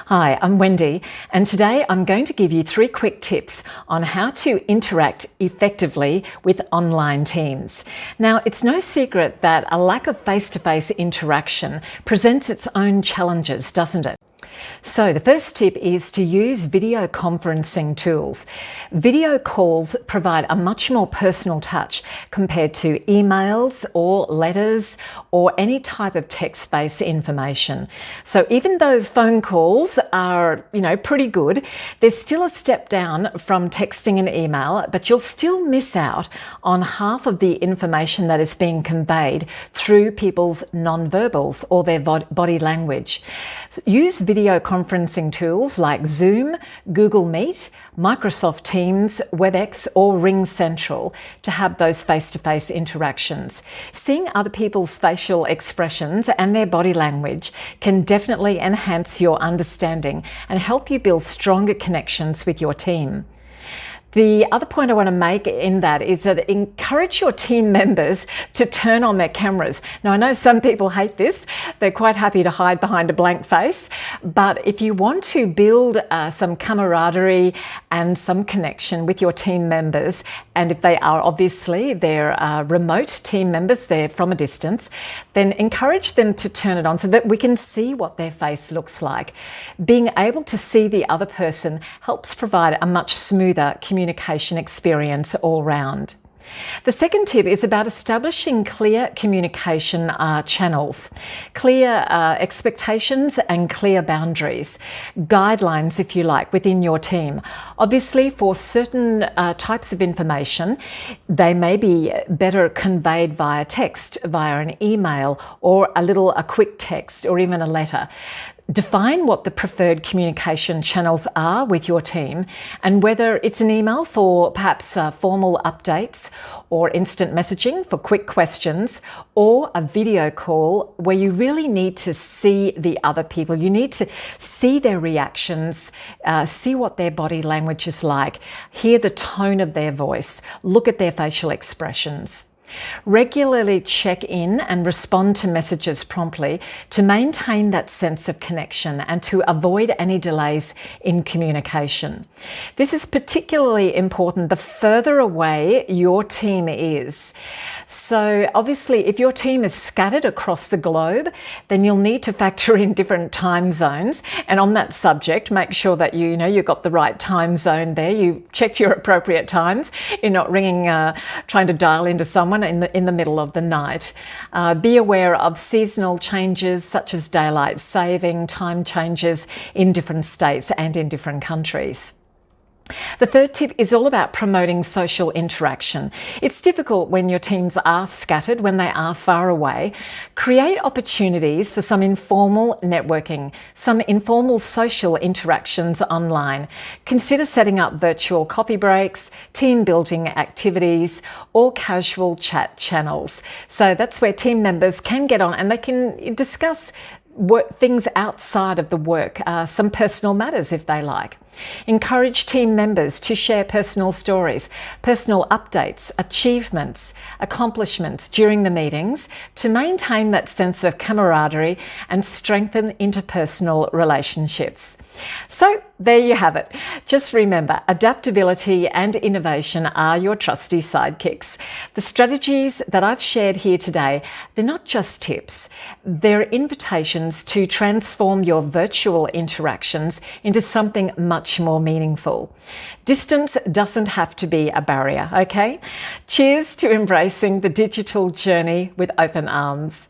Hi, I'm Wendy, and today I'm going to give you 3 quick tips on how to interact effectively with online teams. Now, it's no secret that a lack of face-to-face interaction presents its own challenges, doesn't it? So the first tip is to use video conferencing tools. Video calls provide a much more personal touch compared to emails or letters or any type of text-based information. So even though phone calls are, pretty good, there's still a step down from texting and email, but you'll still miss out on half of the information that is being conveyed through people's non-verbals or their body language. Use video conferencing tools like Zoom, Google Meet, Microsoft Teams, WebEx or Ring Central to have those face-to-face interactions. Seeing other people's facial expressions and their body language can definitely enhance your understanding and help you build stronger connections with your team. The other point I want to make in that is that encourage your team members to turn on their cameras. Now, I know some people hate this. They're quite happy to hide behind a blank face. But if you want to build some camaraderie and some connection with your team members, and if they are obviously they're remote team members, they're from a distance, then encourage them to turn it on so that we can see what their face looks like. Being able to see the other person helps provide a much smoother communication experience all round. The second tip is about establishing clear communication channels, clear expectations and clear boundaries, guidelines, if you like, within your team. Obviously, for certain types of information, they may be better conveyed via text, via an email, or a quick text, or even a letter. Define what the preferred communication channels are with your team and whether it's an email for perhaps formal updates or instant messaging for quick questions or a video call where you really need to see the other people. You need to see their reactions, see what their body language is like, hear the tone of their voice, look at their facial expressions. Regularly check in and respond to messages promptly to maintain that sense of connection and to avoid any delays in communication. This is particularly important the further away your team is. So obviously, if your team is scattered across the globe, then you'll need to factor in different time zones. And on that subject, make sure that you've got the right time zone there. You checked your appropriate times. You're not ringing, trying to dial into someone in the middle of the night. Be aware of seasonal changes such as daylight saving, time changes in different states and in different countries. The third tip is all about promoting social interaction. It's difficult when your teams are scattered, when they are far away. Create opportunities for some informal networking, some informal social interactions online. Consider setting up virtual coffee breaks, team building activities, or casual chat channels. So that's where team members can get on and they can discuss things outside of the work, some personal matters if they like. Encourage team members to share personal stories, personal updates, achievements, accomplishments during the meetings to maintain that sense of camaraderie and strengthen interpersonal relationships. So there you have it. Just remember, adaptability and innovation are your trusty sidekicks. The strategies that I've shared here today, they're not just tips. They're invitations to transform your virtual interactions into something much more meaningful. Distance doesn't have to be a barrier, okay? Cheers to embracing the digital journey with open arms.